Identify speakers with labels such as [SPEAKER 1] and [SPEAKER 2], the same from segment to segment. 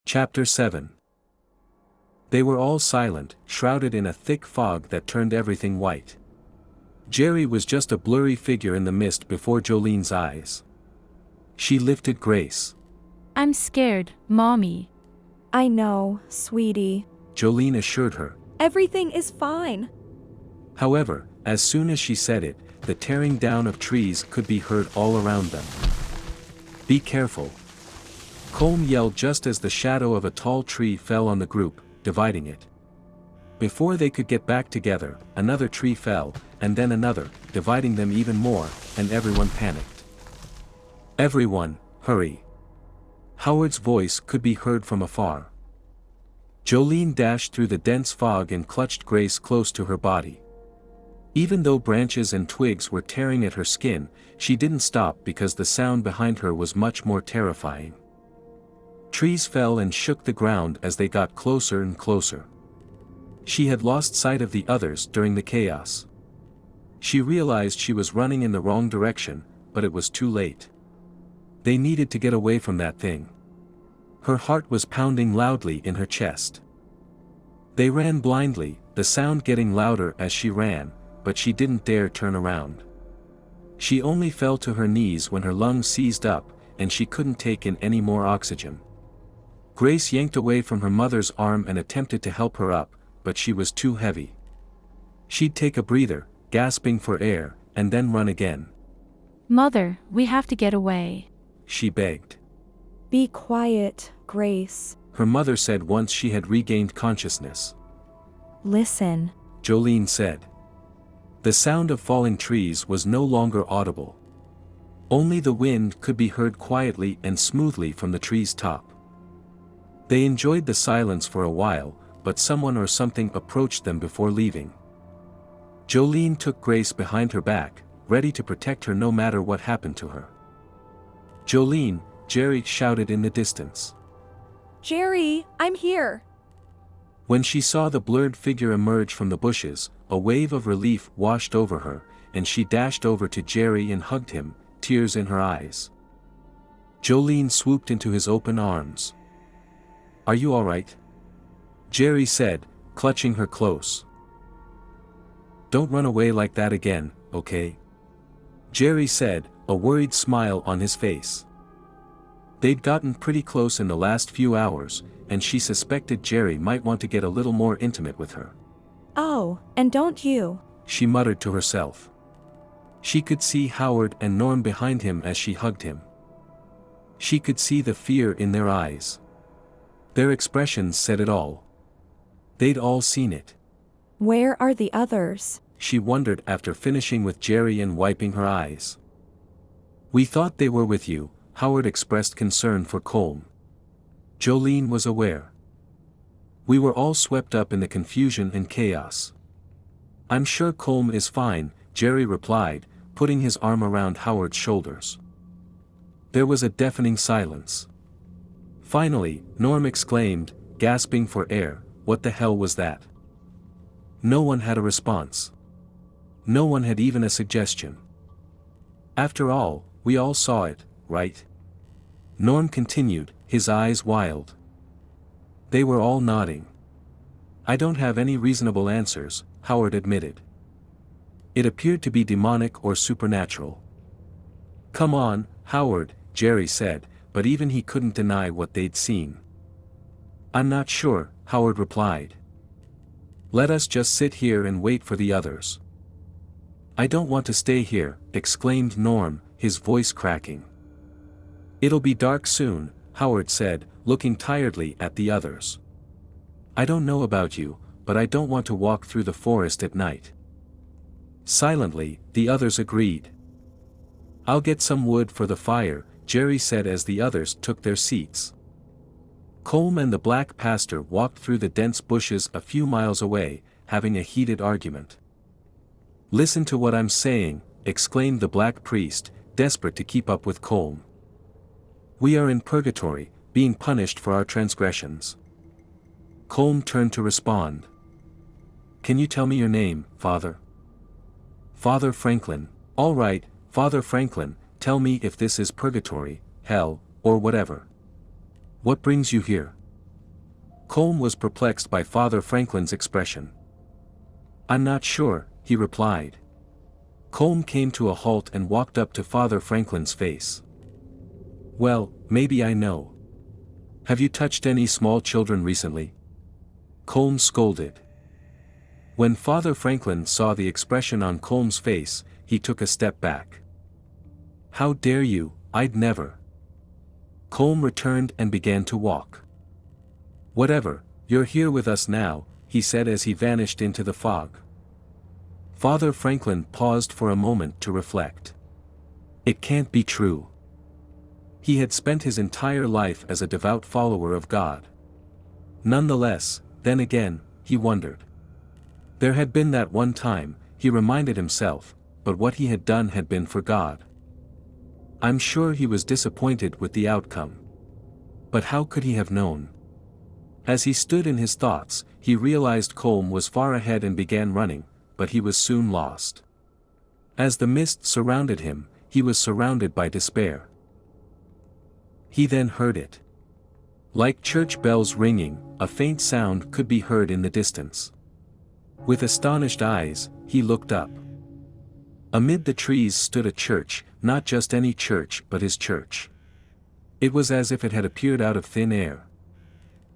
[SPEAKER 1] Chapter 7. They were all silent, shrouded in a thick fog that turned everything white. Jerry was just a blurry figure in the mist before Jolene's eyes. She lifted Grace.
[SPEAKER 2] I'm scared, Mommy.
[SPEAKER 3] I know, sweetie.
[SPEAKER 1] Jolene assured her.
[SPEAKER 3] Everything is fine.
[SPEAKER 1] However, as soon as she said it, the tearing down of trees could be heard all around them. Be careful. Colm yelled just as the shadow of a tall tree fell on the group, dividing it. Before they could get back together, another tree fell, and then another, dividing them even more, and everyone panicked. Everyone, hurry. Howard's voice could be heard from afar. Jolene dashed through the dense fog and clutched Grace close to her body. Even though branches and twigs were tearing at her skin, she didn't stop because the sound behind her was much more terrifying. Trees fell and shook the ground as they got closer and closer. She had lost sight of the others during the chaos. She realized she was running in the wrong direction, but it was too late. They needed to get away from that thing. Her heart was pounding loudly in her chest. They ran blindly, the sound getting louder as she ran, but she didn't dare turn around. She only fell to her knees when her lungs seized up, and she couldn't take in any more oxygen. Grace yanked away from her mother's arm and attempted to help her up, but she was too heavy. She'd take a breather, gasping for air, and then run again.
[SPEAKER 2] Mother, we have to get away.
[SPEAKER 1] She begged.
[SPEAKER 3] Be quiet, Grace.
[SPEAKER 1] Her mother said once she had regained consciousness.
[SPEAKER 3] Listen.
[SPEAKER 1] Jolene said. The sound of falling trees was no longer audible. Only the wind could be heard quietly and smoothly from the tree's top. They enjoyed the silence for a while, but someone or something approached them before leaving. Jolene took Grace behind her back, ready to protect her no matter what happened to her. Jolene, Jerry shouted in the distance.
[SPEAKER 3] Jerry, I'm here.
[SPEAKER 1] When she saw the blurred figure emerge from the bushes, a wave of relief washed over her, and she dashed over to Jerry and hugged him, tears in her eyes. Jolene swooped into his open arms. Are you all right? Jerry said, clutching her close. Don't run away like that again, okay? Jerry said, a worried smile on his face. They'd gotten pretty close in the last few hours, and she suspected Jerry might want to get a little more intimate with her.
[SPEAKER 3] Oh, and don't you?
[SPEAKER 1] She muttered to herself. She could see Howard and Norm behind him as she hugged him. She could see the fear in their eyes. Their expressions said it all. They'd all seen it.
[SPEAKER 3] Where are the others?
[SPEAKER 1] She wondered after finishing with Jerry and wiping her eyes. We thought they were with you, Howard expressed concern for Colm. Jolene was aware. We were all swept up in the confusion and chaos. I'm sure Colm is fine, Jerry replied, putting his arm around Howard's shoulders. There was a deafening silence. Finally, Norm exclaimed, gasping for air, what the hell was that? No one had a response. No one had even a suggestion. After all, we all saw it, right? Norm continued, his eyes wild. They were all nodding. I don't have any reasonable answers, Howard admitted. It appeared to be demonic or supernatural. Come on, Howard, Jerry said, but even he couldn't deny what they'd seen. I'm not sure, Howard replied. Let us just sit here and wait for the others. I don't want to stay here, exclaimed Norm, his voice cracking. It'll be dark soon, Howard said, looking tiredly at the others. I don't know about you, but I don't want to walk through the forest at night. Silently, the others agreed. I'll get some wood for the fire, Jerry said as the others took their seats. Colm and the black pastor walked through the dense bushes a few miles away, having a heated argument. Listen to what I'm saying, exclaimed the black priest, desperate to keep up with Colm. We are in purgatory, being punished for our transgressions. Colm turned to respond. Can you tell me your name, Father? Father Franklin. All right, Father Franklin, tell me if this is purgatory, hell, or whatever. What brings you here? Colm was perplexed by Father Franklin's expression. "I'm not sure," he replied. Colm came to a halt and walked up to Father Franklin's face. "Well, maybe I know. Have you touched any small children recently?" Colm scolded. When Father Franklin saw the expression on Colm's face, he took a step back. "How dare you, I'd never." Colm returned and began to walk. "Whatever, you're here with us now," he said as he vanished into the fog. Father Franklin paused for a moment to reflect. It can't be true. He had spent his entire life as a devout follower of God. Nonetheless, then again, he wondered. There had been that one time, he reminded himself, but what he had done had been for God. I'm sure he was disappointed with the outcome. But how could he have known? As he stood in his thoughts, he realized Colm was far ahead and began running, but he was soon lost. As the mist surrounded him, he was surrounded by despair. He then heard it. Like church bells ringing, a faint sound could be heard in the distance. With astonished eyes, he looked up. Amid the trees stood a church, not just any church but his church. It was as if it had appeared out of thin air.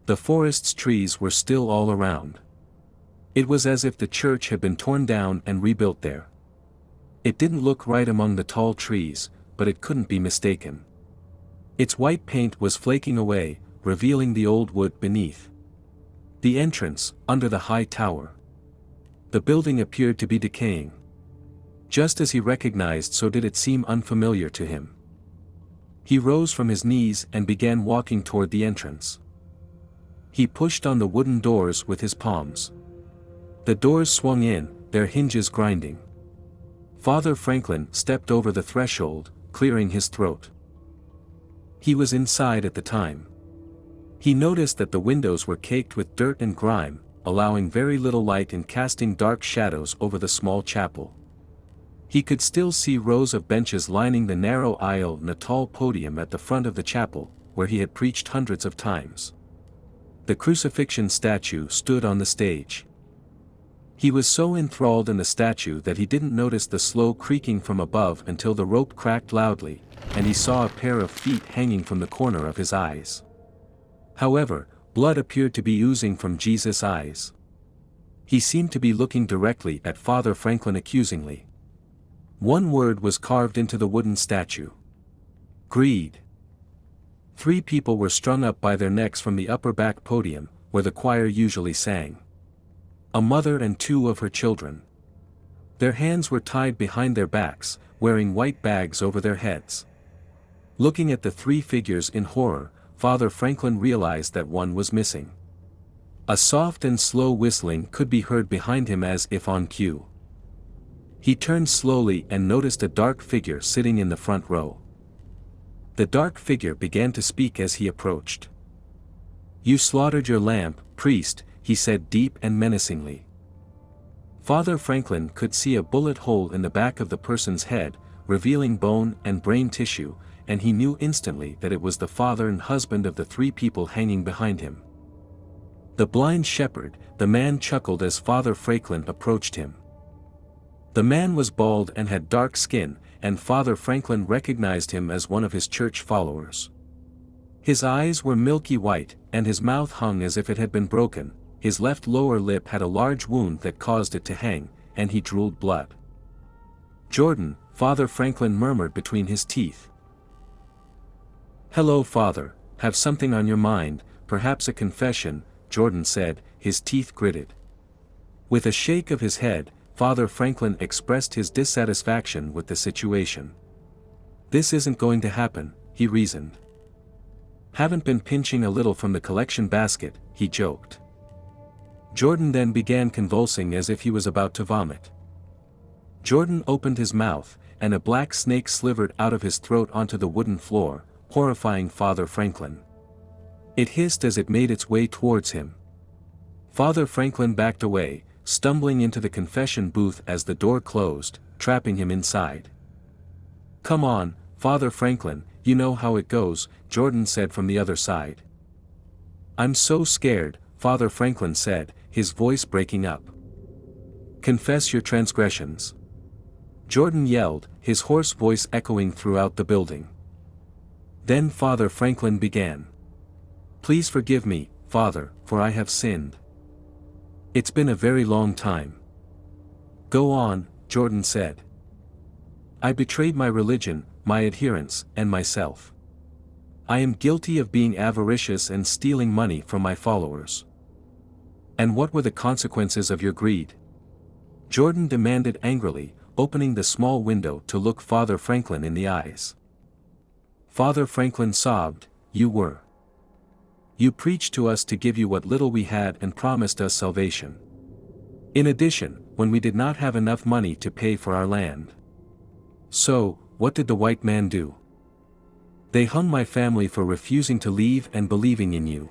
[SPEAKER 1] The forest's trees were still all around. It was as if the church had been torn down and rebuilt there. It didn't look right among the tall trees, but it couldn't be mistaken. Its white paint was flaking away, revealing the old wood beneath. The entrance, under the high tower. The building appeared to be decaying. Just as he recognized, so did it seem unfamiliar to him. He rose from his knees and began walking toward the entrance. He pushed on the wooden doors with his palms. The doors swung in, their hinges grinding. Father Franklin stepped over the threshold, clearing his throat. He was inside at the time. He noticed that the windows were caked with dirt and grime, allowing very little light and casting dark shadows over the small chapel. He could still see rows of benches lining the narrow aisle and a tall podium at the front of the chapel, where he had preached hundreds of times. The crucifixion statue stood on the stage. He was so enthralled in the statue that he didn't notice the slow creaking from above until the rope cracked loudly, and he saw a pair of feet hanging from the corner of his eyes. However, blood appeared to be oozing from Jesus' eyes. He seemed to be looking directly at Father Franklin accusingly. One word was carved into the wooden statue. Greed. 3 people were strung up by their necks from the upper back podium, where the choir usually sang. A mother and 2 of her children. Their hands were tied behind their backs, wearing white bags over their heads. Looking at the 3 figures in horror, Father Franklin realized that one was missing. A soft and slow whistling could be heard behind him as if on cue. He turned slowly and noticed a dark figure sitting in the front row. The dark figure began to speak as he approached. "You slaughtered your lamb, priest," he said deep and menacingly. Father Franklin could see a bullet hole in the back of the person's head, revealing bone and brain tissue, and he knew instantly that it was the father and husband of the 3 people hanging behind him. The blind shepherd, the man chuckled as Father Franklin approached him. The man was bald and had dark skin, and Father Franklin recognized him as one of his church followers. His eyes were milky white, and his mouth hung as if it had been broken. His left lower lip had a large wound that caused it to hang, and he drooled blood. "Jordan," Father Franklin murmured between his teeth. "Hello, Father, have something on your mind, perhaps a confession," Jordan said, his teeth gritted. With a shake of his head, Father Franklin expressed his dissatisfaction with the situation. "This isn't going to happen," he reasoned. "Haven't been pinching a little from the collection basket," he joked. Jordan then began convulsing as if he was about to vomit. Jordan opened his mouth, and a black snake slithered out of his throat onto the wooden floor, horrifying Father Franklin. It hissed as it made its way towards him. Father Franklin backed away, stumbling into the confession booth as the door closed, trapping him inside. "Come on, Father Franklin, you know how it goes," Jordan said from the other side. I'm so scared, Father Franklin said, his voice breaking up. Confess your transgressions. Jordan yelled, his hoarse voice echoing throughout the building. Then Father Franklin began. Please forgive me, Father, for I have sinned. It's been a very long time. Go on, Jordan said. I betrayed my religion, my adherents, and myself. I am guilty of being avaricious and stealing money from my followers. And what were the consequences of your greed? Jordan demanded angrily, opening the small window to look Father Franklin in the eyes. Father Franklin sobbed, You preached to us to give you what little we had and promised us salvation. In addition, when we did not have enough money to pay for our land. So, what did the white man do? They hung my family for refusing to leave and believing in you.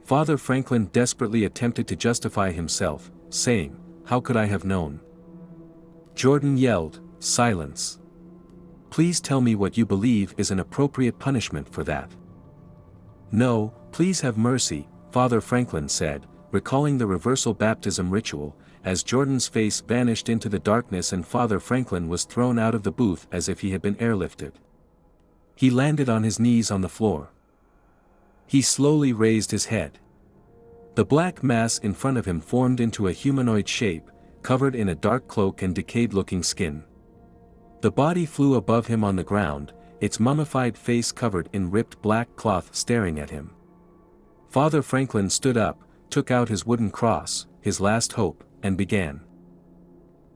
[SPEAKER 1] Father Franklin desperately attempted to justify himself, saying, How could I have known? Jordan yelled, Silence. Please tell me what you believe is an appropriate punishment for that. No, please have mercy, Father Franklin said, recalling the reversal baptism ritual, as Jordan's face vanished into the darkness and Father Franklin was thrown out of the booth as if he had been airlifted. He landed on his knees on the floor. He slowly raised his head. The black mass in front of him formed into a humanoid shape, covered in a dark cloak and decayed-looking skin. The body flew above him on the ground, its mummified face covered in ripped black cloth staring at him. Father Franklin stood up, took out his wooden cross, his last hope, and began.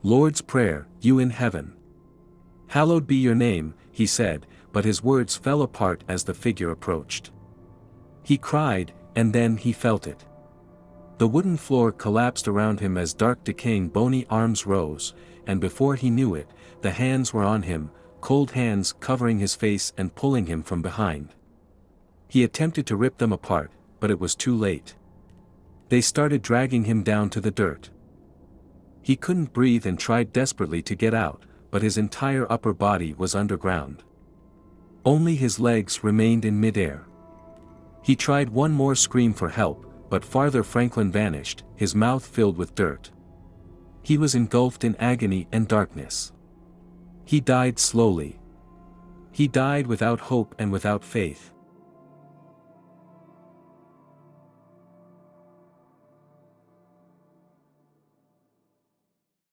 [SPEAKER 1] Lord's Prayer, you in heaven. Hallowed be your name, he said, but his words fell apart as the figure approached. He cried, and then he felt it. The wooden floor collapsed around him as dark decaying bony arms rose, and before he knew it, the hands were on him, cold hands covering his face and pulling him from behind. He attempted to rip them apart, but it was too late. They started dragging him down to the dirt. He couldn't breathe and tried desperately to get out, but his entire upper body was underground. Only his legs remained in midair. He tried one more scream for help, but Father Franklin vanished, his mouth filled with dirt. He was engulfed in agony and darkness. He died slowly. He died without hope and without faith.